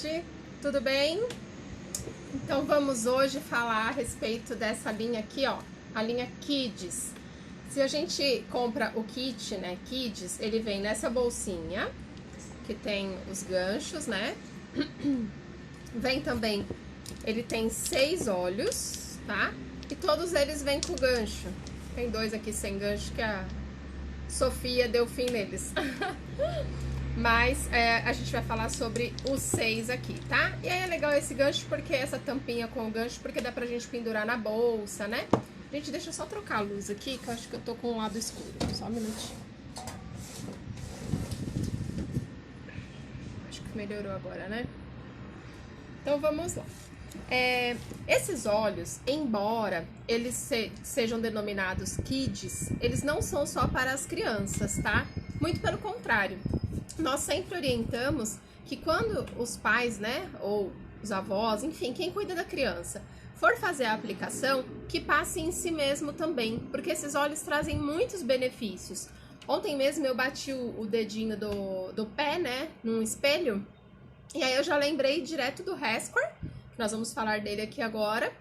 tarde, tudo bem? Então vamos hoje falar a respeito dessa linha aqui, ó, a linha Kids. Se a gente compra o kit, né, Kids, ele vem nessa bolsinha, que tem os ganchos, né? Vem também, ele tem 6 olhos, tá? E todos eles vêm com gancho. Tem 2 aqui sem gancho que a Sofia deu fim neles. Mas a gente vai falar sobre os 6 aqui, tá? E aí é legal esse gancho, porque essa tampinha com o gancho, porque dá pra gente pendurar na bolsa, né? Gente, deixa eu só trocar a luz aqui, que eu acho que eu tô com um lado escuro. Só um minutinho. Acho que melhorou agora, né? Então vamos lá. Esses olhos, embora eles sejam denominados kids, eles não são só para as crianças, tá? Muito pelo contrário. Nós sempre orientamos que quando os pais, né, ou os avós, enfim, quem cuida da criança, for fazer a aplicação, que passe em si mesmo também, porque esses óleos trazem muitos benefícios. Ontem mesmo eu bati o dedinho do pé, né, num espelho, e aí eu já lembrei direto do Rescor, que nós vamos falar dele aqui agora.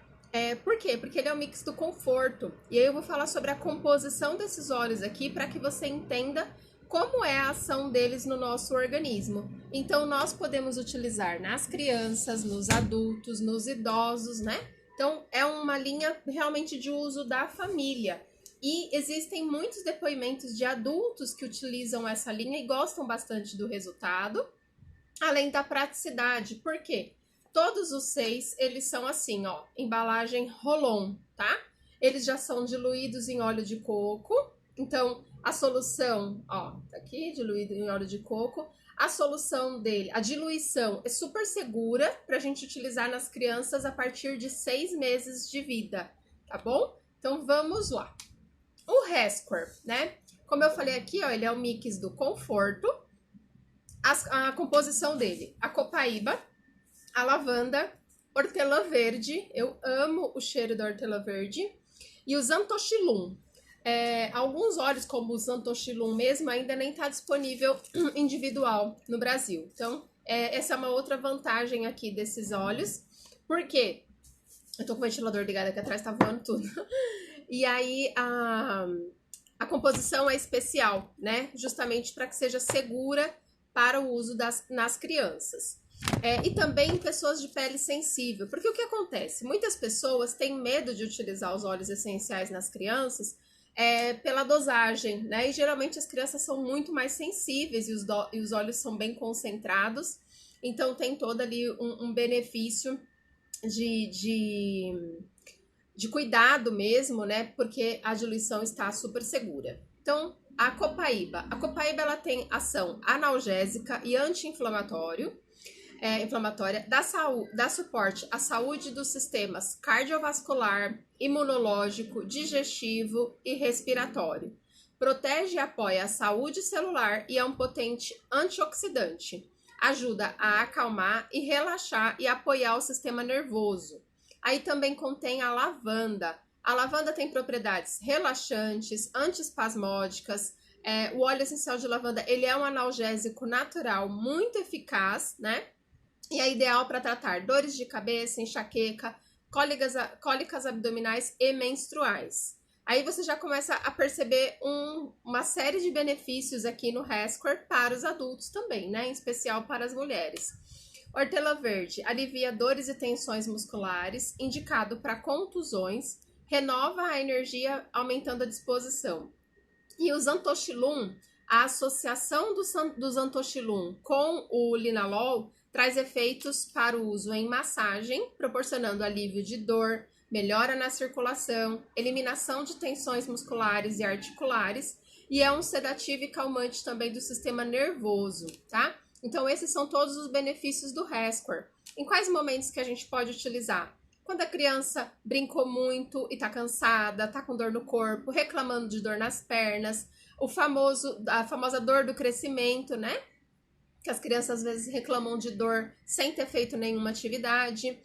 Por quê? Porque ele é um mix do conforto. E aí eu vou falar sobre a composição desses óleos aqui para que você entenda como é a ação deles no nosso organismo. Então, nós podemos utilizar nas crianças, nos adultos, nos idosos, né? Então, é uma linha realmente de uso da família. E existem muitos depoimentos de adultos que utilizam essa linha e gostam bastante do resultado, além da praticidade. Por quê? Todos os 6, eles são assim, ó, embalagem Rolon, tá? Eles já são diluídos em óleo de coco. Então, a solução, ó, tá aqui, diluído em óleo de coco. A solução dele, a diluição é super segura pra gente utilizar nas crianças a partir de 6 meses de vida, tá bom? Então, vamos lá. O Rescor, né? Como eu falei aqui, ó, ele é o mix do conforto. A composição dele, a copaíba, a lavanda, hortelã verde, eu amo o cheiro da hortelã verde, e o xantochilum. Alguns óleos, como o xantochilum mesmo, ainda nem está disponível individual no Brasil. Então, essa é uma outra vantagem aqui desses óleos. Por quê? Eu tô com o ventilador ligado aqui atrás, tá voando tudo. E aí, a composição é especial, né? Justamente para que seja segura para o uso nas crianças. E também pessoas de pele sensível. Porque o que acontece? Muitas pessoas têm medo de utilizar os óleos essenciais nas crianças pela dosagem, né? E geralmente as crianças são muito mais sensíveis e os óleos são bem concentrados. Então tem todo ali um benefício de cuidado mesmo, né? Porque a diluição está super segura. Então, a copaíba ela tem ação analgésica e anti-inflamatória, dá suporte à saúde dos sistemas cardiovascular, imunológico, digestivo e respiratório. Protege e apoia a saúde celular e é um potente antioxidante. Ajuda a acalmar e relaxar e apoiar o sistema nervoso. Aí também contém a lavanda. A lavanda tem propriedades relaxantes, antiespasmódicas. O óleo essencial de lavanda, ele é um analgésico natural muito eficaz, né? E é ideal para tratar dores de cabeça, enxaqueca, cólicas abdominais e menstruais. Aí você já começa a perceber uma série de benefícios aqui no Rescor para os adultos também, né? Em especial para as mulheres. Hortelã verde alivia dores e tensões musculares, indicado para contusões, renova a energia, aumentando a disposição. E o xantochilum, a associação do xantochilum com o linalol traz efeitos para o uso em massagem, proporcionando alívio de dor, melhora na circulação, eliminação de tensões musculares e articulares, e é um sedativo e calmante também do sistema nervoso, tá? Então, esses são todos os benefícios do Rescor. Em quais momentos que a gente pode utilizar? Quando a criança brincou muito e tá cansada, tá com dor no corpo, reclamando de dor nas pernas, a famosa dor do crescimento, né? Que as crianças às vezes reclamam de dor sem ter feito nenhuma atividade,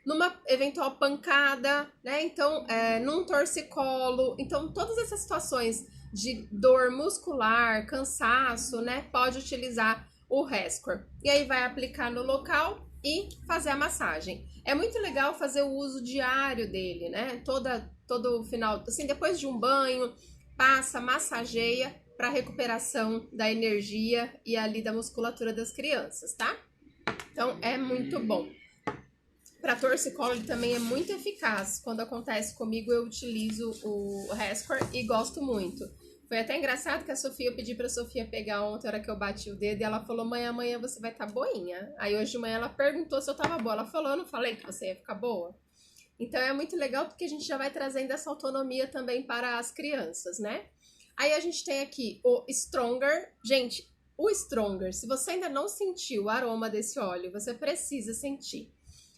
numa eventual pancada, né? Então, num torcicolo. Então, todas essas situações de dor muscular, cansaço, né? Pode utilizar o Rescor. E aí vai aplicar no local e fazer a massagem. É muito legal fazer o uso diário dele, né? Todo final, assim, depois de um banho, passa, massageia para recuperação da energia e ali da musculatura das crianças, tá? Então é muito bom. Para torcicolo ele também é muito eficaz. Quando acontece comigo eu utilizo o Rescor e gosto muito. Foi até engraçado que a Sofia, eu pedi pra Sofia pegar ontem, a hora que eu bati o dedo, e ela falou, mãe, amanhã você vai estar boinha. Aí hoje de manhã ela perguntou se eu tava boa. Ela falou, eu não falei que você ia ficar boa? Então é muito legal porque a gente já vai trazendo essa autonomia também para as crianças, né? Aí a gente tem aqui o Stronger. Gente, o Stronger, se você ainda não sentiu o aroma desse óleo, você precisa sentir.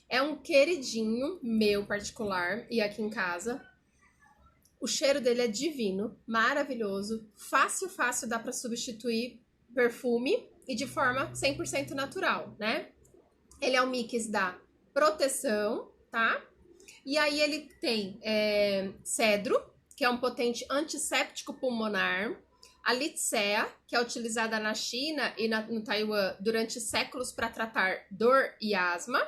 É um queridinho meu particular e aqui em casa. O cheiro dele é divino, maravilhoso, fácil dá para substituir perfume e de forma 100% natural, né? Ele é um mix da proteção, tá? E aí ele tem cedro, que é um potente antisséptico pulmonar, a Litsea, que é utilizada na China e no Taiwan durante séculos para tratar dor e asma,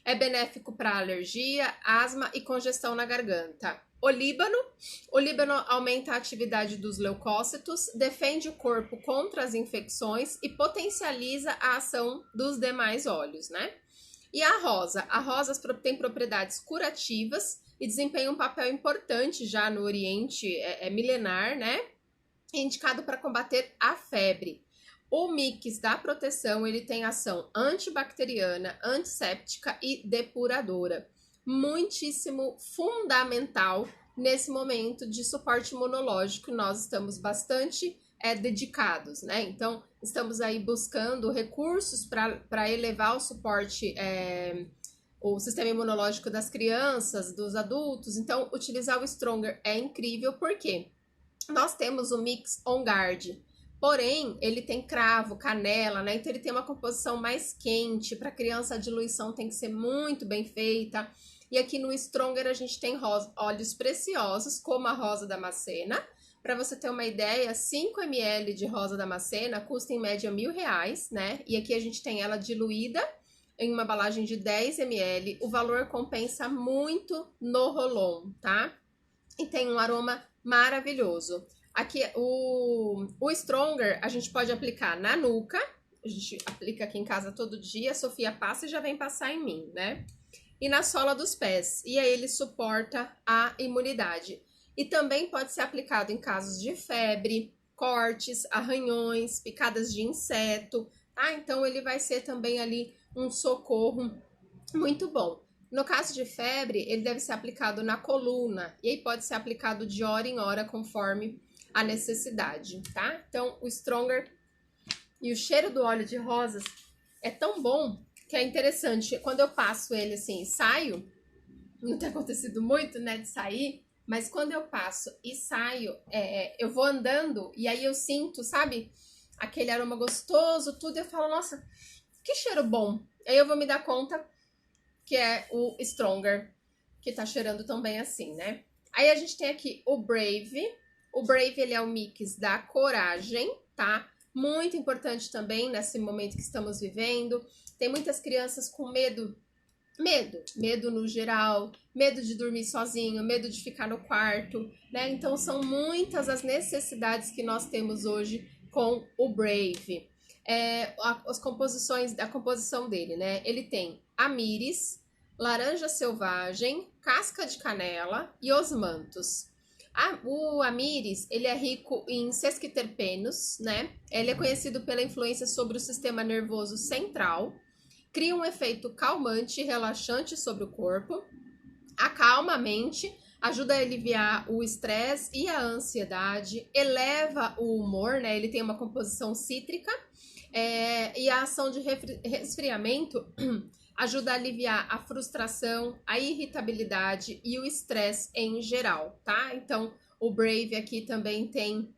é benéfico para alergia, asma e congestão na garganta. O líbano aumenta a atividade dos leucócitos, defende o corpo contra as infecções e potencializa a ação dos demais óleos, né? E a rosa tem propriedades curativas e desempenha um papel importante já no Oriente, é milenar, né? Indicado para combater a febre. O mix da proteção, ele tem ação antibacteriana, antisséptica e depuradora. Muitíssimo fundamental nesse momento de suporte imunológico. Nós estamos bastante dedicados, né? Então, estamos aí buscando recursos para elevar o suporte, o sistema imunológico das crianças, dos adultos. Então, utilizar o Stronger é incrível, porque nós temos o Mix On Guard, porém, ele tem cravo, canela, né? Então, ele tem uma composição mais quente. Para criança, a diluição tem que ser muito bem feita. E aqui no Stronger a gente tem óleos preciosos, como a rosa damascena. Para você ter uma ideia, 5 ml de rosa damascena custa em média R$1.000, né? E aqui a gente tem ela diluída em uma embalagem de 10 ml. O valor compensa muito no Rolon, tá? E tem um aroma maravilhoso. Aqui, o Stronger a gente pode aplicar na nuca. A gente aplica aqui em casa todo dia. A Sofia passa e já vem passar em mim, né? E na sola dos pés. E aí ele suporta a imunidade. E também pode ser aplicado em casos de febre, cortes, arranhões, picadas de inseto, tá? Então ele vai ser também ali um socorro muito bom. No caso de febre, ele deve ser aplicado na coluna. E aí pode ser aplicado de hora em hora, conforme a necessidade, tá? Então, o Stronger e o cheiro do óleo de rosas é tão bom que é interessante. Quando eu passo ele assim e saio, não tem acontecido muito, né, de sair, mas quando eu passo e saio, eu vou andando e aí eu sinto, sabe, aquele aroma gostoso, tudo, e eu falo, nossa, que cheiro bom. Aí eu vou me dar conta que é o Stronger, que tá cheirando tão bem assim, né? Aí a gente tem aqui o Brave. O Brave, ele é o mix da coragem, tá? Muito importante também nesse momento que estamos vivendo. Tem muitas crianças com medo no geral, medo de dormir sozinho, medo de ficar no quarto, né? Então são muitas as necessidades que nós temos hoje com o Brave. A composição dele, né? Ele tem amíris, laranja selvagem, casca de canela e osmantos. O amíris, ele é rico em sesquiterpenos, né? Ele é conhecido pela influência sobre o sistema nervoso central, cria um efeito calmante e relaxante sobre o corpo, acalma a mente, ajuda a aliviar o estresse e a ansiedade, eleva o humor, né? Ele tem uma composição cítrica, e a ação de resfriamento ajuda a aliviar a frustração, a irritabilidade e o estresse em geral, tá? Então, o Brave aqui também tem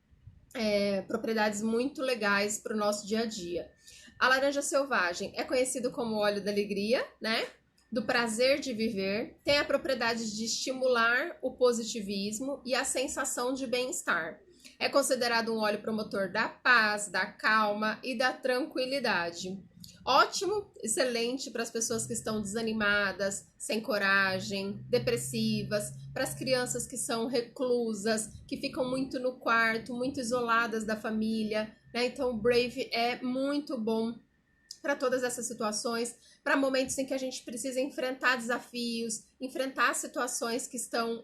propriedades muito legais para o nosso dia a dia. A laranja selvagem é conhecido como óleo da alegria, né? Do prazer de viver, tem a propriedade de estimular o positivismo e a sensação de bem-estar. É considerado um óleo promotor da paz, da calma e da tranquilidade. Ótimo, excelente para as pessoas que estão desanimadas, sem coragem, depressivas, para as crianças que são reclusas, que ficam muito no quarto, muito isoladas da família, né? Então o Brave é muito bom para todas essas situações, para momentos em que a gente precisa enfrentar desafios, enfrentar situações que são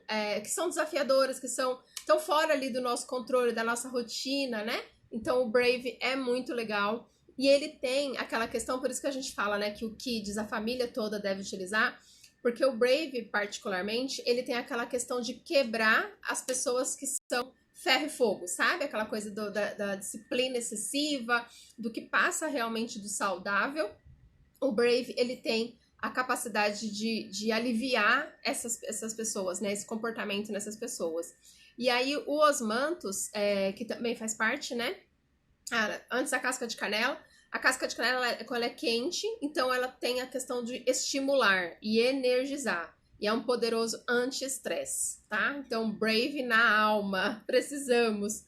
desafiadoras, que estão fora ali do nosso controle, da nossa rotina, né? Então o Brave é muito legal. E ele tem aquela questão, por isso que a gente fala, né, que o Kids, a família toda deve utilizar, porque o Brave, particularmente, ele tem aquela questão de quebrar as pessoas que são ferro e fogo, sabe? Aquela coisa da disciplina excessiva, do que passa realmente do saudável. O Brave, ele tem a capacidade de aliviar essas pessoas, né? Esse comportamento nessas pessoas. E aí, o Osmanthus, que também faz parte, né? Antes da casca de canela. A casca de canela, ela é quente, então ela tem a questão de estimular e energizar. E é um poderoso anti-estresse, tá? Então, Brave na alma, precisamos.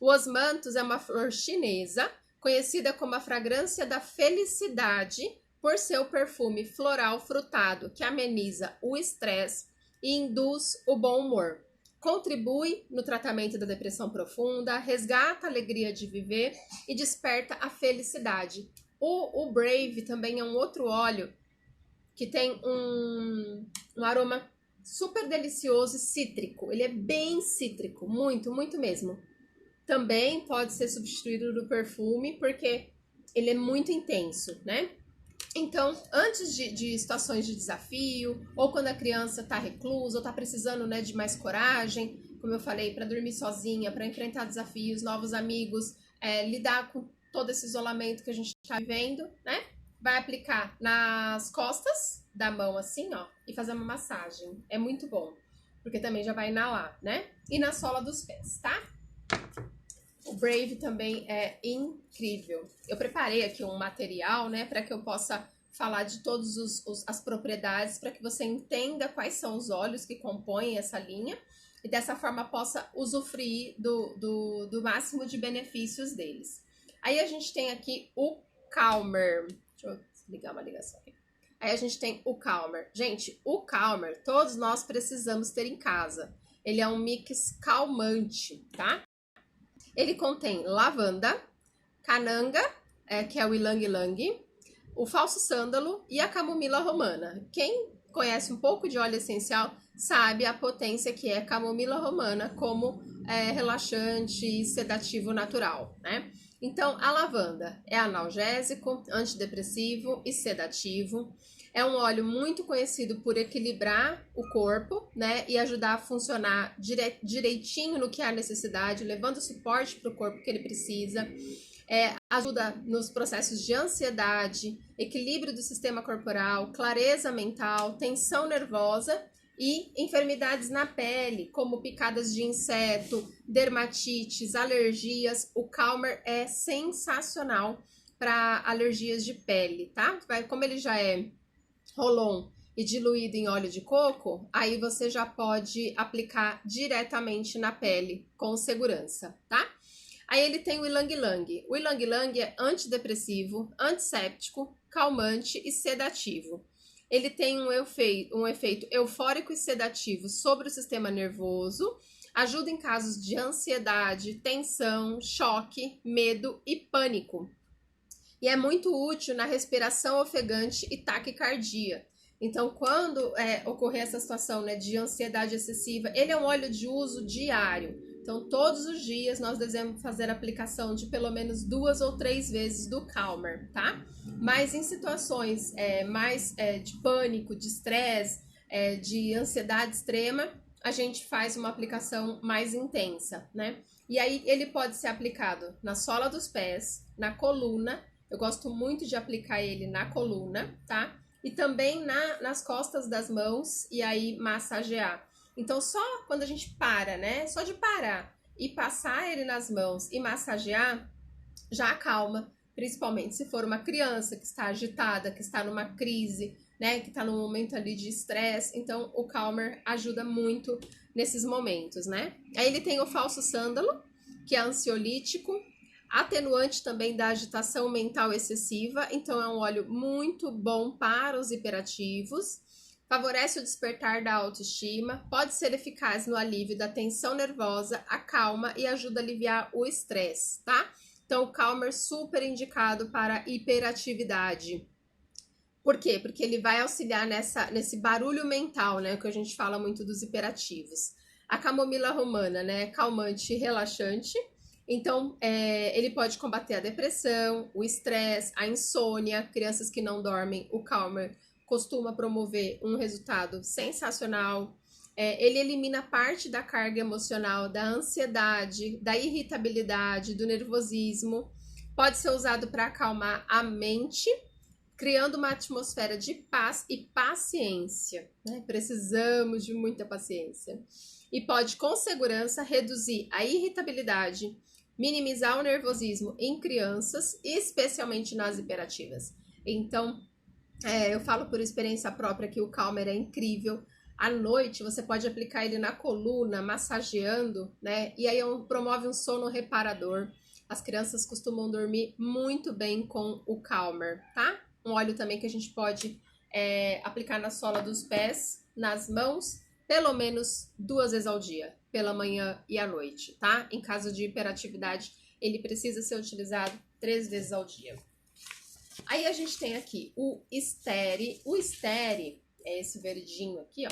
O Osmanthus é uma flor chinesa, conhecida como a fragrância da felicidade, por seu perfume floral frutado, que ameniza o estresse e induz o bom humor. Contribui no tratamento da depressão profunda, resgata a alegria de viver e desperta a felicidade. O Brave também é um outro óleo que tem um aroma super delicioso e cítrico. Ele é bem cítrico, muito, muito mesmo. Também pode ser substituído do perfume, porque ele é muito intenso, né? Então, antes de situações de desafio, ou quando a criança está reclusa, ou está precisando, né, de mais coragem, como eu falei, para dormir sozinha, para enfrentar desafios, novos amigos, lidar com todo esse isolamento que a gente está vivendo, né? Vai aplicar nas costas da mão, assim, ó, e fazer uma massagem. É muito bom, porque também já vai inalar, né? E na sola dos pés, tá? O Brave também é incrível. Eu preparei aqui um material, né, para que eu possa falar de todas as propriedades, para que você entenda quais são os óleos que compõem essa linha e dessa forma possa usufruir do máximo de benefícios deles. Aí a gente tem aqui o Calmer. Deixa eu ligar uma ligação aqui. Aí a gente tem o Calmer. Gente, o Calmer, todos nós precisamos ter em casa. Ele é um mix calmante, tá? Ele contém lavanda, cananga, que é o ilang-ilang, o falso sândalo e a camomila romana. Quem conhece um pouco de óleo essencial sabe a potência que é a camomila romana como relaxante e sedativo natural, né? Então, a lavanda é analgésico, antidepressivo e sedativo. É um óleo muito conhecido por equilibrar o corpo, né? E ajudar a funcionar direitinho no que há necessidade, levando suporte para o corpo que ele precisa. Ajuda nos processos de ansiedade, equilíbrio do sistema corporal, clareza mental, tensão nervosa e enfermidades na pele, como picadas de inseto, dermatites, alergias. O Calmer é sensacional para alergias de pele, tá? Como ele já é Rolon e diluído em óleo de coco, aí você já pode aplicar diretamente na pele com segurança, tá? Aí ele tem o ilang-ilang. O ilang-ilang é antidepressivo, antisséptico, calmante e sedativo. Ele tem um efeito eufórico e sedativo sobre o sistema nervoso, ajuda em casos de ansiedade, tensão, choque, medo e pânico. E é muito útil na respiração ofegante e taquicardia. Então, quando ocorrer essa situação, né, de ansiedade excessiva, ele é um óleo de uso diário. Então, todos os dias nós devemos fazer a aplicação de pelo menos 2 ou 3 vezes do Calmer, tá? Mas em situações mais de pânico, de estresse, de ansiedade extrema, a gente faz uma aplicação mais intensa, né? E aí ele pode ser aplicado na sola dos pés, na coluna. Eu gosto muito de aplicar ele na coluna, tá? E também nas costas das mãos e aí massagear. Então, só quando a gente para, né? Só de parar e passar ele nas mãos e massagear, já acalma. Principalmente se for uma criança que está agitada, que está numa crise, né? Que está num momento ali de estresse. Então, o Calmer ajuda muito nesses momentos, né? Aí ele tem o falso sândalo, que é ansiolítico, atenuante também da agitação mental excessiva, então é um óleo muito bom para os hiperativos, favorece o despertar da autoestima, pode ser eficaz no alívio da tensão nervosa, acalma e ajuda a aliviar o estresse, tá? Então, o Calmer super indicado para hiperatividade. Por quê? Porque ele vai auxiliar nesse barulho mental, né? Que a gente fala muito dos hiperativos. A camomila romana, né? Calmante e relaxante. Então, ele pode combater a depressão, o estresse, a insônia. Crianças que não dormem, o Calmer costuma promover um resultado sensacional. Ele elimina parte da carga emocional, da ansiedade, da irritabilidade, do nervosismo. Pode ser usado para acalmar a mente, criando uma atmosfera de paz e paciência, né? Precisamos de muita paciência. E pode, com segurança, reduzir a irritabilidade, minimizar o nervosismo em crianças, especialmente nas hiperativas. Então, eu falo por experiência própria que o Calmer é incrível. À noite, você pode aplicar ele na coluna, massageando, né? E aí promove um sono reparador. As crianças costumam dormir muito bem com o Calmer, tá? Um óleo também que a gente pode aplicar na sola dos pés, nas mãos, pelo menos 2 vezes ao dia, pela manhã e à noite, tá? Em caso de hiperatividade, ele precisa ser utilizado 3 vezes ao dia. Aí a gente tem aqui o Steri. O Steri é esse verdinho aqui, ó.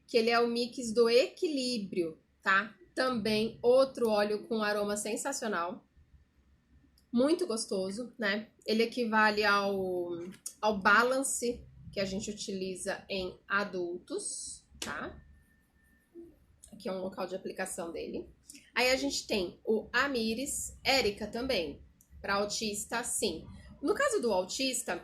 Que ele é o mix do equilíbrio, tá? Também outro óleo com aroma sensacional. Muito gostoso, né? Ele equivale ao Balance que a gente utiliza em adultos, tá? Aqui é um local de aplicação dele. Aí a gente tem o Amyris, Érica também, para autista, sim. No caso do autista,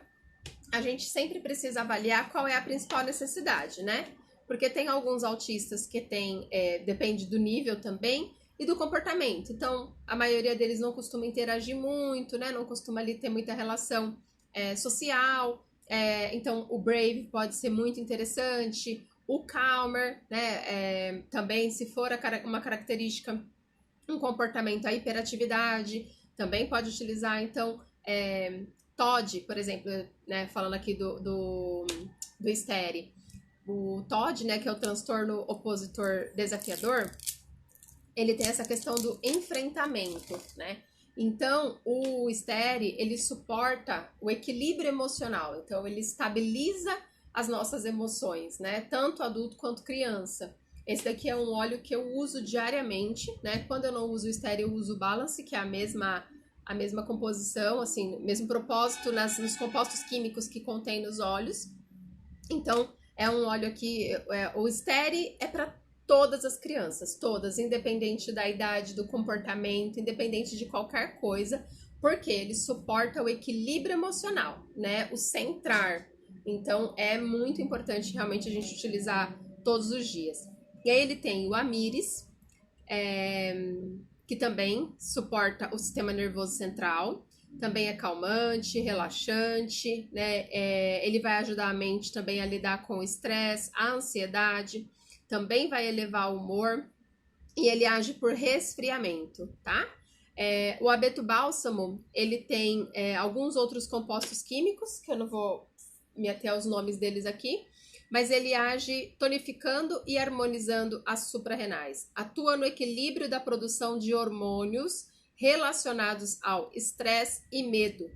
a gente sempre precisa avaliar qual é a principal necessidade, né? Porque tem alguns autistas que tem, depende do nível também, e do comportamento. Então, a maioria deles não costuma interagir muito, né? Não costuma ali ter muita relação social. Então, o Brave pode ser muito interessante. O Calmer, né? Também, se for uma característica, um comportamento, a hiperatividade, também pode utilizar. Então, TOD, por exemplo, né? Falando aqui do Steri. O TOD, né? Que é o transtorno opositor desafiador, ele tem essa questão do enfrentamento, né? Então, o Steri, ele suporta o equilíbrio emocional. Então, ele estabiliza as nossas emoções, né? Tanto adulto quanto criança. Esse daqui é um óleo que eu uso diariamente, né? Quando eu não uso o Steri, eu uso o Balance, que é a mesma composição, assim, mesmo propósito nos compostos químicos que contém nos óleos. Então, é um óleo aqui, o Steri é para todas as crianças, todas, independente da idade, do comportamento, independente de qualquer coisa, porque ele suporta o equilíbrio emocional, né? O centrar. Então, é muito importante realmente a gente utilizar todos os dias. E aí ele tem o Amyris, que também suporta o sistema nervoso central, também é calmante, relaxante, né? Ele vai ajudar a mente também a lidar com o estresse, a ansiedade, também vai elevar o humor e ele age por resfriamento, tá? O abeto bálsamo, ele tem alguns outros compostos químicos, que eu não vou me ater aos nomes deles aqui, mas ele age tonificando e harmonizando as suprarrenais. Atua no equilíbrio da produção de hormônios relacionados ao estresse e medo,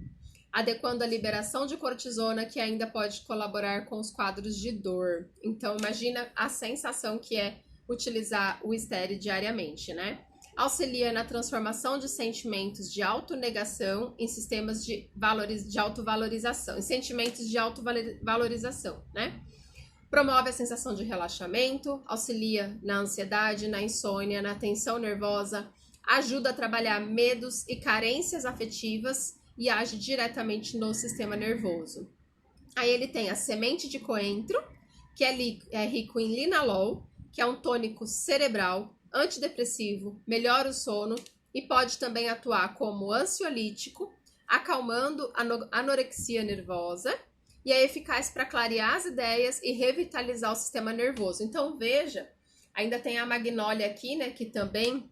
adequando a liberação de cortisona, que ainda pode colaborar com os quadros de dor. Então, imagina a sensação que é utilizar o Steri diariamente, né? Auxilia na transformação de sentimentos de autonegação em sistemas de autovalorização, em sentimentos de autovalorização, né? Promove a sensação de relaxamento, auxilia na ansiedade, na insônia, na tensão nervosa, ajuda a trabalhar medos e carências afetivas e age diretamente no sistema nervoso. Aí ele tem a semente de coentro, que é rico em linalol, que é um tônico cerebral, antidepressivo, melhora o sono e pode também atuar como ansiolítico, acalmando a anorexia nervosa e é eficaz para clarear as ideias e revitalizar o sistema nervoso. Então veja, ainda tem a magnólia aqui, né, que também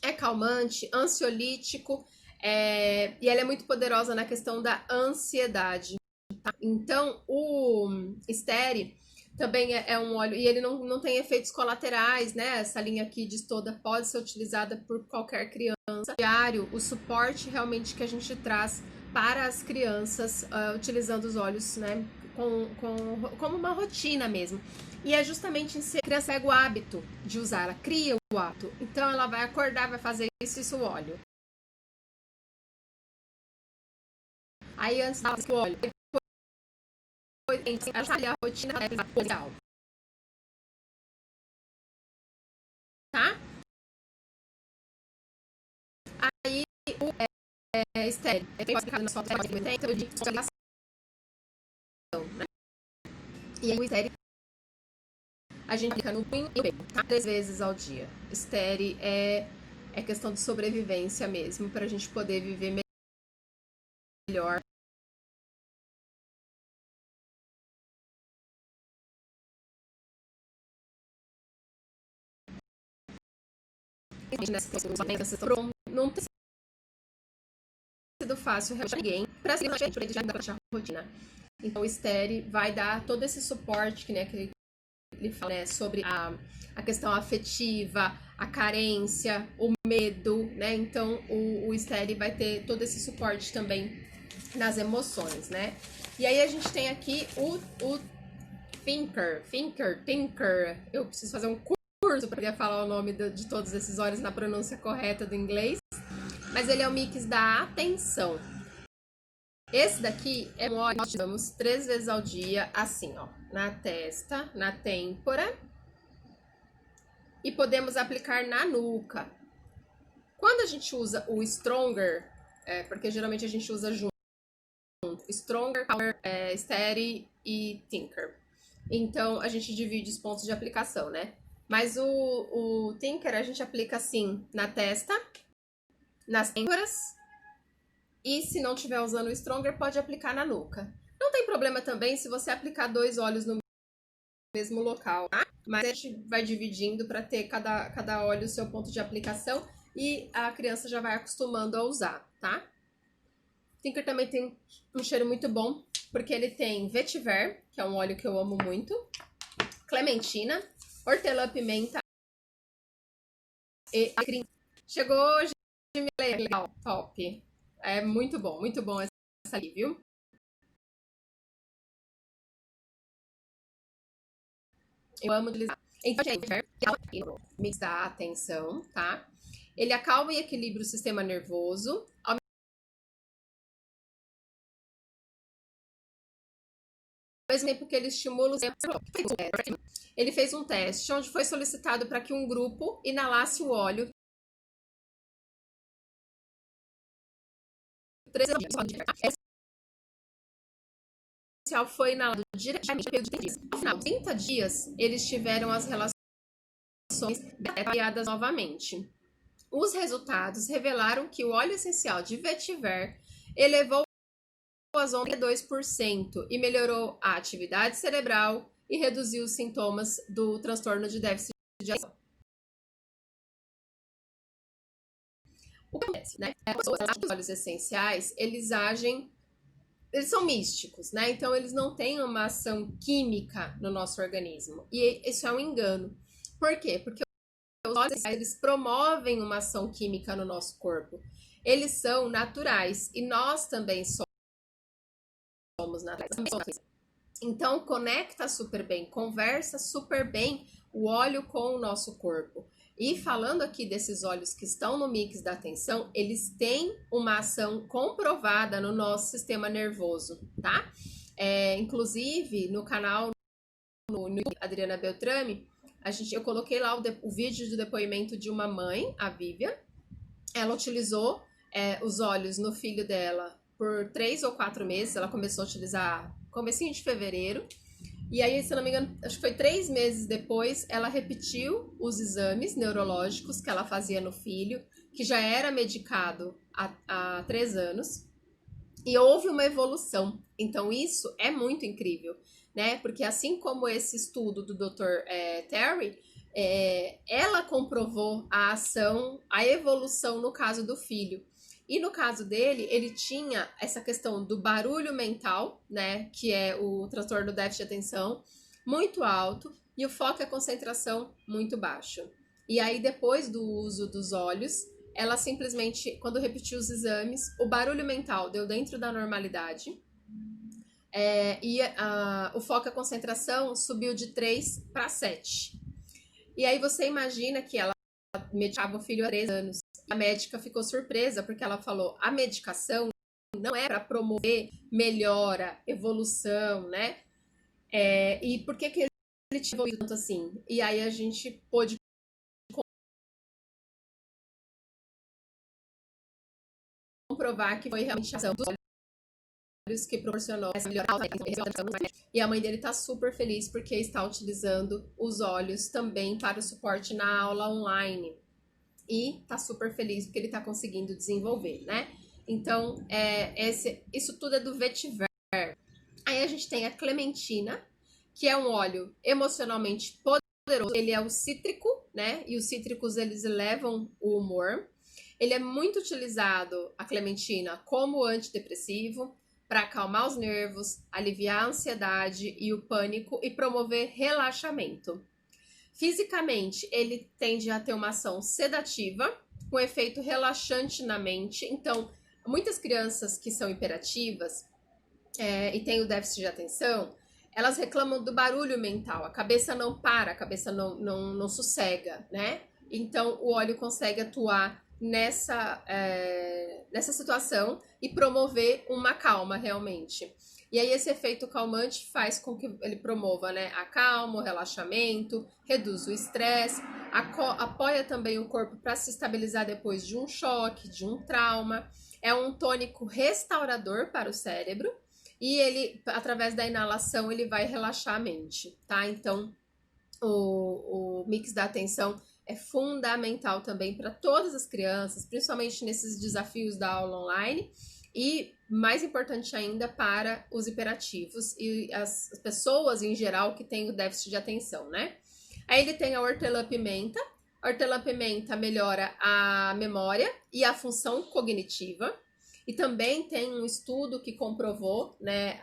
É calmante, ansiolítico, e ela é muito poderosa na questão da ansiedade. Tá? Então, o Steri também é um óleo, e ele não tem efeitos colaterais, né? Essa linha aqui diz toda pode ser utilizada por qualquer criança. Diário, o suporte realmente que a gente traz para as crianças, utilizando os óleos, né? Como uma rotina mesmo. E é justamente em ser a criança pega o hábito de usar, ela cria o hábito. Então ela vai acordar, vai fazer isso o óleo. Aí antes do óleo, depois a rotina legal. Tá? Aí o estéreo, pode ficar na sua de né? E aí o estéreo a gente aplica no punho e no peito, tá? 3 vezes ao dia. Estéreo é questão de sobrevivência mesmo, pra gente poder viver melhor. Não tem sido fácil para ninguém para seguir a rotina. Então o Steri vai dar todo esse suporte que, né, que ele fala, né, sobre a questão afetiva, a carência, o medo, né? Então o Steri vai ter todo esse suporte também nas emoções, né? E aí a gente tem aqui o Thinker. Eu preciso fazer um curso para poder falar o nome de todos esses óleos na pronúncia correta do inglês. Mas ele é o mix da atenção. Esse daqui é um óleo que usamos 3 vezes ao dia, assim, ó, na testa, na têmpora. E podemos aplicar na nuca. Quando a gente usa o Stronger, porque geralmente a gente usa junto, Stronger, Power, Steady e Thinker. Então a gente divide os pontos de aplicação, né? Mas o Thinker a gente aplica assim na testa, nas têmporas, e se não estiver usando o Stronger, pode aplicar na nuca. Não tem problema também se você aplicar 2 óleos no mesmo local, tá? Mas a gente vai dividindo para ter cada óleo o seu ponto de aplicação e a criança já vai acostumando a usar, tá? Tinker também tem um cheiro muito bom, porque ele tem vetiver, que é um óleo que eu amo muito, clementina, hortelã-pimenta e acrim. Chegou hoje, legal, top. É muito bom essa aqui, viu? Eu amo utilizar. Então, gente, mix da atenção, tá? Ele acalma e equilibra o sistema nervoso. Ao mesmo tempo que ele estimula o Ele fez um teste onde foi solicitado para que um grupo inalasse o óleo 3 dias. Foi inalado diretamente pelo 30 dias. Ao final de 30 dias, eles tiveram as relações variadas novamente. Os resultados revelaram que o óleo essencial de vetiver elevou as ondas 2% e melhorou a atividade cerebral e reduziu os sintomas do transtorno de déficit de atenção. O que acontece, né? Os óleos essenciais, eles são místicos, né? Então eles não têm uma ação química no nosso organismo. E isso é um engano. Por quê? Porque os óleos essenciais, eles promovem uma ação química no nosso corpo. Eles são naturais e nós também somos naturais. Então conecta super bem, conversa super bem o óleo com o nosso corpo. E falando aqui desses óleos que estão no mix da atenção, eles têm uma ação comprovada no nosso sistema nervoso, tá? Inclusive, no canal no Adriana Beltrame, eu coloquei lá o vídeo de depoimento de uma mãe, a Vivian. Ela utilizou os óleos no filho dela por 3 ou 4 meses. Ela começou a utilizar comecinho de fevereiro. E aí, se não me engano, acho que foi 3 meses depois, ela repetiu os exames neurológicos que ela fazia no filho, que já era medicado há 3 anos, e houve uma evolução. Então, isso é muito incrível, né? Porque assim como esse estudo do Dr. Terry, ela comprovou a ação, a evolução no caso do filho. E no caso dele, ele tinha essa questão do barulho mental, né, que é o transtorno do déficit de atenção, muito alto, e o foco e a concentração muito baixo. E aí, depois do uso dos olhos, ela simplesmente, quando repetiu os exames, o barulho mental deu dentro da normalidade, o foco e a concentração subiu de 3 para 7. E aí você imagina que ela medicava o filho há 3 anos. A médica ficou surpresa porque ela falou: a medicação não é para promover melhora, evolução, né? E por que ele tinha evoluído tanto assim? E aí a gente pôde comprovar que foi realmente a ação dos olhos que proporcionou essa melhora. E a mãe dele tá super feliz porque está utilizando os olhos também para o suporte na aula online. E tá super feliz porque ele tá conseguindo desenvolver, né? Então, isso tudo é do vetiver. Aí a gente tem a clementina, que é um óleo emocionalmente poderoso. Ele é o cítrico, né? E os cítricos, eles elevam o humor. Ele é muito utilizado, a clementina, como antidepressivo, para acalmar os nervos, aliviar a ansiedade e o pânico e promover relaxamento. Fisicamente, ele tende a ter uma ação sedativa, com efeito relaxante na mente. Então, muitas crianças que são hiperativas e têm o déficit de atenção, elas reclamam do barulho mental. A cabeça não para, a cabeça não sossega, né? Então, o óleo consegue atuar nessa situação e promover uma calma realmente. E aí esse efeito calmante faz com que ele promova, né, a calma, o relaxamento, reduz o estresse, apoia também o corpo para se estabilizar depois de um choque, de um trauma. É um tônico restaurador para o cérebro e ele, através da inalação, ele vai relaxar a mente, tá? Então, o mix da atenção é fundamental também para todas as crianças, principalmente nesses desafios da aula online. E, mais importante ainda, para os hiperativos e as pessoas em geral que têm o déficit de atenção, né? Aí ele tem a hortelã-pimenta. A hortelã-pimenta melhora a memória e a função cognitiva. E também tem um estudo que comprovou, né,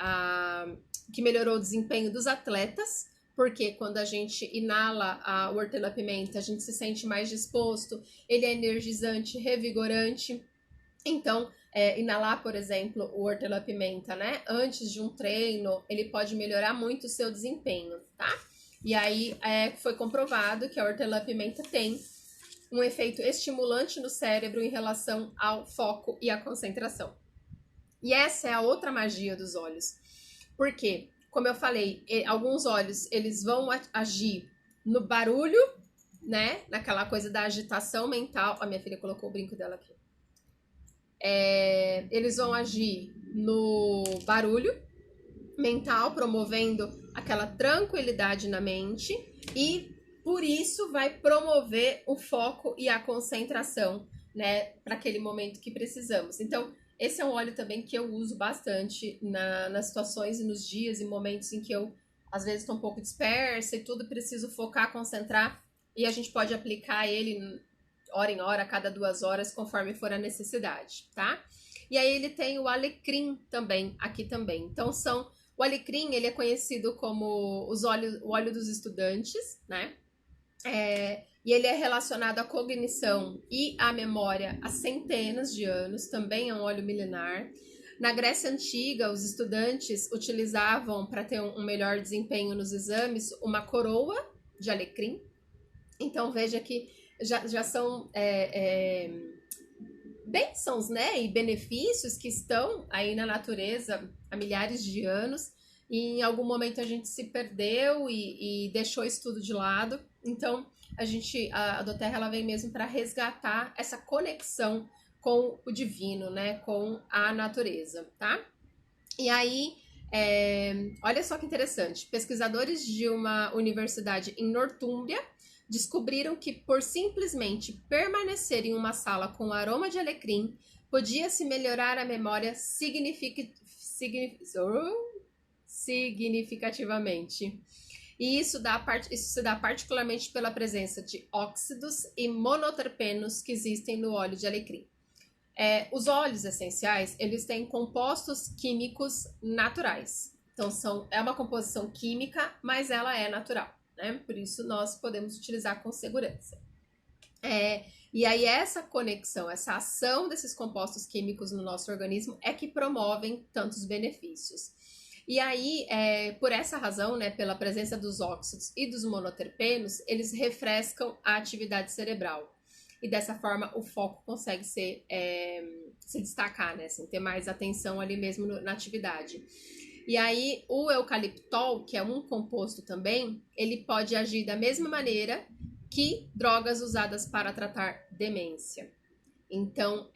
que melhorou o desempenho dos atletas, porque quando a gente inala a hortelã-pimenta, a gente se sente mais disposto, ele é energizante, revigorante. Então, inalar, por exemplo, o hortelã-pimenta, né, antes de um treino, ele pode melhorar muito o seu desempenho, tá? E aí foi comprovado que a hortelã-pimenta tem um efeito estimulante no cérebro em relação ao foco e à concentração. E essa é a outra magia dos olhos. Por quê? Como eu falei, alguns olhos, eles vão agir no barulho, né, naquela coisa da agitação mental. A minha filha colocou o brinco dela aqui. Eles vão agir no barulho mental, promovendo aquela tranquilidade na mente e por isso vai promover o foco e a concentração, né, para aquele momento que precisamos. Então, esse é um óleo também que eu uso bastante nas situações e nos dias e momentos em que eu, às vezes, estou um pouco dispersa e tudo, preciso focar, concentrar, e a gente pode aplicar ele hora em hora, a cada 2 horas, conforme for a necessidade, tá? E aí ele tem o alecrim também, aqui também. Então, o alecrim, ele é conhecido como o óleo dos estudantes, né? E ele é relacionado à cognição e à memória há centenas de anos, também é um óleo milenar. Na Grécia Antiga, os estudantes utilizavam, para ter um melhor desempenho nos exames, uma coroa de alecrim. Então, veja que já são bênçãos, né, e benefícios que estão aí na natureza há milhares de anos. E em algum momento a gente se perdeu e deixou isso tudo de lado. Então, a doTERRA, ela vem mesmo para resgatar essa conexão com o divino, né, com a natureza, tá? E aí, olha só que interessante, pesquisadores de uma universidade em Nortúmbria descobriram que por simplesmente permanecer em uma sala com aroma de alecrim, podia-se melhorar a memória significativamente. E isso se dá particularmente pela presença de óxidos e monoterpenos que existem no óleo de alecrim. Os óleos essenciais, eles têm compostos químicos naturais. Então, é uma composição química, mas ela é natural, né? Por isso, nós podemos utilizar com segurança. E aí, essa conexão, essa ação desses compostos químicos no nosso organismo é que promovem tantos benefícios. E aí, por essa razão, né, pela presença dos óxidos e dos monoterpenos, eles refrescam a atividade cerebral. E dessa forma, o foco consegue se destacar, né, assim, ter mais atenção ali mesmo na atividade. E aí, o eucaliptol, que é um composto também, ele pode agir da mesma maneira que drogas usadas para tratar demência. Então,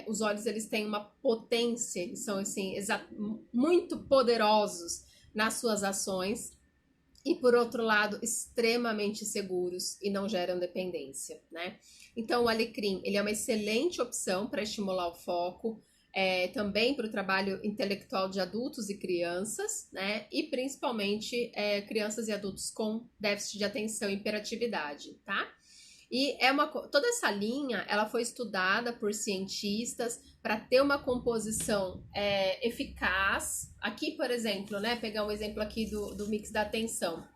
os óleos, eles têm uma potência, eles são, assim, muito poderosos nas suas ações e, por outro lado, extremamente seguros e não geram dependência, né? Então, o alecrim, ele é uma excelente opção para estimular o foco, também para o trabalho intelectual de adultos e crianças, né? E principalmente crianças e adultos com déficit de atenção e hiperatividade, tá? E toda essa linha, ela foi estudada por cientistas para ter uma composição eficaz. Aqui, por exemplo, né, pegar um exemplo aqui do mix da atenção.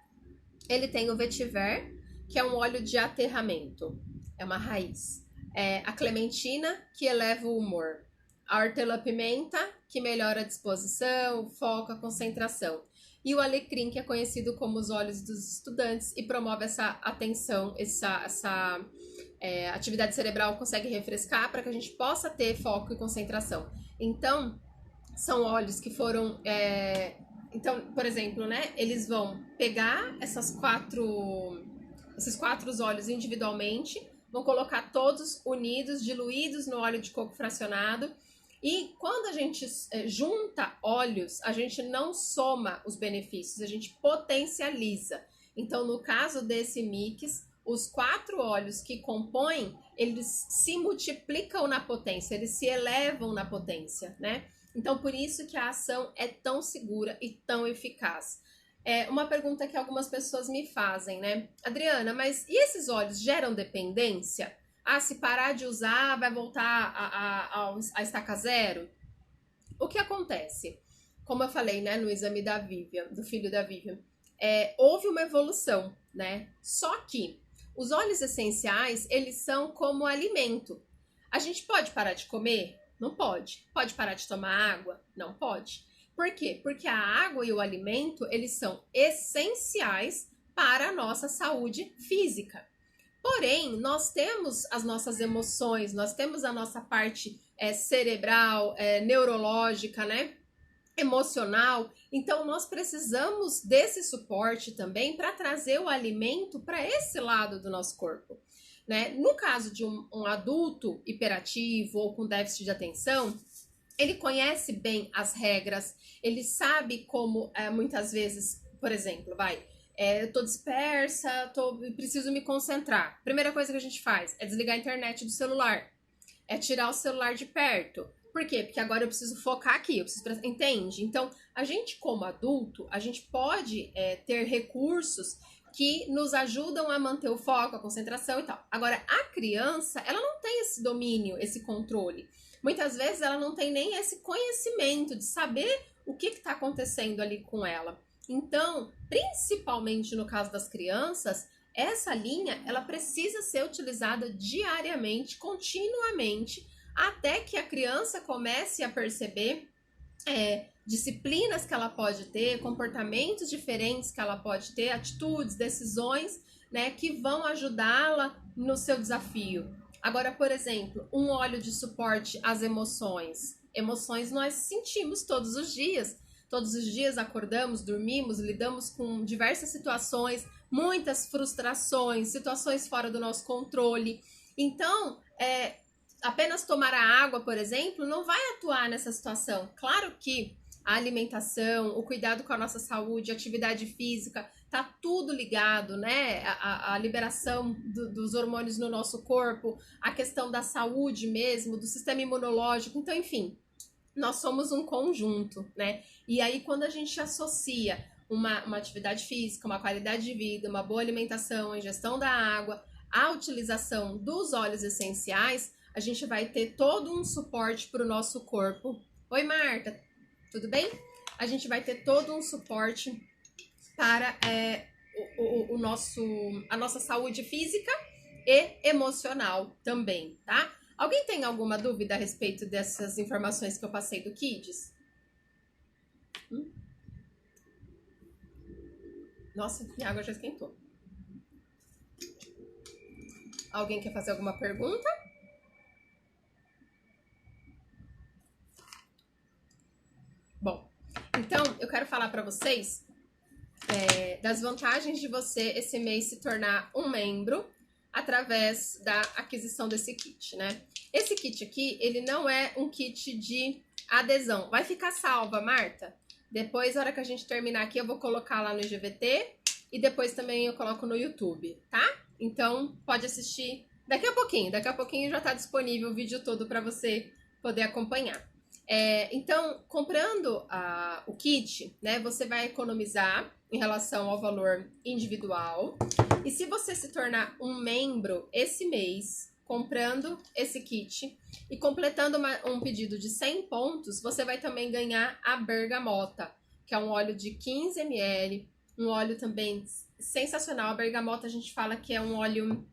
Ele tem o vetiver, que é um óleo de aterramento, é uma raiz. A clementina, que eleva o humor. A hortelã-pimenta, que melhora a disposição, foco, a concentração. E o alecrim, que é conhecido como os óleos dos estudantes e promove essa atenção, essa atividade cerebral, consegue refrescar para que a gente possa ter foco e concentração. Então, são óleos que foram... Então, por exemplo, né, eles vão pegar esses quatro óleos individualmente, vão colocar todos unidos, diluídos no óleo de coco fracionado. E quando a gente junta óleos, a gente não soma os benefícios, a gente potencializa. Então, no caso desse mix, os 4 óleos que compõem, eles se multiplicam na potência, eles se elevam na potência, né? Então, por isso que a ação é tão segura e tão eficaz. Uma pergunta que algumas pessoas me fazem, né? Adriana, mas e esses óleos geram dependência? Se parar de usar, vai voltar a estaca zero? O que acontece? Como eu falei, né, no exame da Vivian, do filho da Vivian, houve uma evolução, né? Só que os óleos essenciais, eles são como alimento. A gente pode parar de comer? Não pode. Pode parar de tomar água? Não pode. Por quê? Porque a água e o alimento, eles são essenciais para a nossa saúde física. Porém, nós temos as nossas emoções, nós temos a nossa parte cerebral, neurológica, né? Emocional. Então, nós precisamos desse suporte também para trazer o alimento para esse lado do nosso corpo, né? No caso de um adulto hiperativo ou com déficit de atenção, ele conhece bem as regras, ele sabe como, muitas vezes, por exemplo, eu tô dispersa, preciso me concentrar. Primeira coisa que a gente faz é desligar a internet do celular, é tirar o celular de perto. Por quê? Porque agora eu preciso focar aqui, entende? Então, a gente como adulto, a gente pode ter recursos que nos ajudam a manter o foco, a concentração e tal. Agora, a criança, ela não tem esse domínio, esse controle. Muitas vezes ela não tem nem esse conhecimento de saber o que está acontecendo ali com ela. Então, principalmente no caso das crianças, essa linha, ela precisa ser utilizada diariamente, continuamente, até que a criança comece a perceber disciplinas que ela pode ter, comportamentos diferentes que ela pode ter, atitudes, decisões, né, que vão ajudá-la no seu desafio. Agora, por exemplo, um óleo de suporte às emoções. Emoções nós sentimos todos os dias. Todos os dias acordamos, dormimos, lidamos com diversas situações, muitas frustrações, situações fora do nosso controle. Então, apenas tomar a água, por exemplo, não vai atuar nessa situação. Claro que a alimentação, o cuidado com a nossa saúde, a atividade física, tá tudo ligado, né? A liberação dos hormônios no nosso corpo, a questão da saúde mesmo, do sistema imunológico. Então, enfim, nós somos um conjunto, né? E aí, quando a gente associa uma atividade física, uma qualidade de vida, uma boa alimentação, a ingestão da água, a utilização dos óleos essenciais, a gente vai ter todo um suporte para o nosso corpo. Oi, Marta, tudo bem? A gente vai ter todo um suporte para a nossa saúde física e emocional também, tá? Alguém tem alguma dúvida a respeito dessas informações que eu passei do Kids? Nossa, minha água já esquentou. Alguém quer fazer alguma pergunta? Bom, então eu quero falar para vocês das vantagens de você esse mês se tornar um membro através da aquisição desse kit, né? Esse kit aqui, ele não é um kit de adesão. Vai ficar salva, Marta? Depois, na hora que a gente terminar aqui, eu vou colocar lá no IGVT e depois também eu coloco no YouTube, tá? Então, pode assistir daqui a pouquinho já tá disponível o vídeo todo para você poder acompanhar. Então, comprando o kit, né, você vai economizar em relação ao valor individual. E se você se tornar um membro esse mês, comprando esse kit e completando um pedido de 100 pontos, você vai também ganhar a bergamota, que é um óleo de 15 ml, um óleo também sensacional. A bergamota a gente fala que é um óleo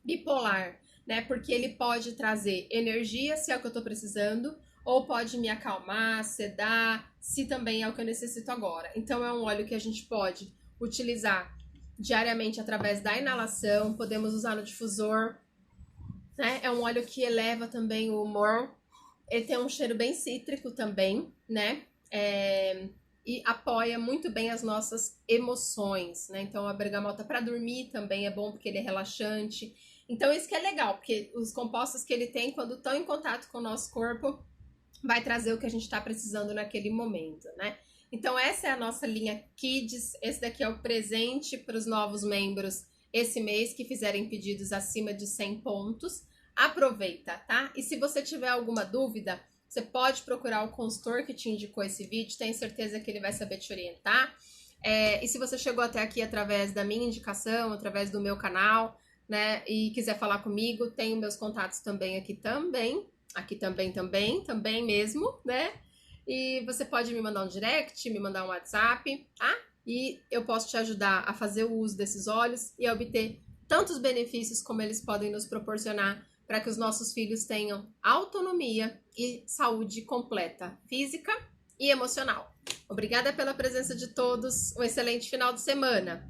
bipolar, né? Porque ele pode trazer energia, se é o que eu tô precisando, ou pode me acalmar, sedar, se também é o que eu necessito agora. Então é um óleo que a gente pode utilizar diariamente através da inalação, podemos usar no difusor, né? É um óleo que eleva também o humor, ele tem um cheiro bem cítrico também, né? E apoia muito bem as nossas emoções, né? Então a bergamota para dormir também é bom porque ele é relaxante. Então isso que é legal, porque os compostos que ele tem, quando estão em contato com o nosso corpo, vai trazer o que a gente está precisando naquele momento, né? Então essa é a nossa linha Kids, esse daqui é o presente para os novos membros esse mês que fizerem pedidos acima de 100 pontos. Aproveita, tá? E se você tiver alguma dúvida, você pode procurar o consultor que te indicou esse vídeo, tenho certeza que ele vai saber te orientar. E se você chegou até aqui através da minha indicação, através do meu canal, né, e quiser falar comigo, tenho meus contatos também aqui também mesmo, né? E você pode me mandar um direct, me mandar um WhatsApp, tá? E eu posso te ajudar a fazer o uso desses óleos e a obter tantos benefícios como eles podem nos proporcionar para que os nossos filhos tenham autonomia e saúde completa, física e emocional. Obrigada pela presença de todos, um excelente final de semana!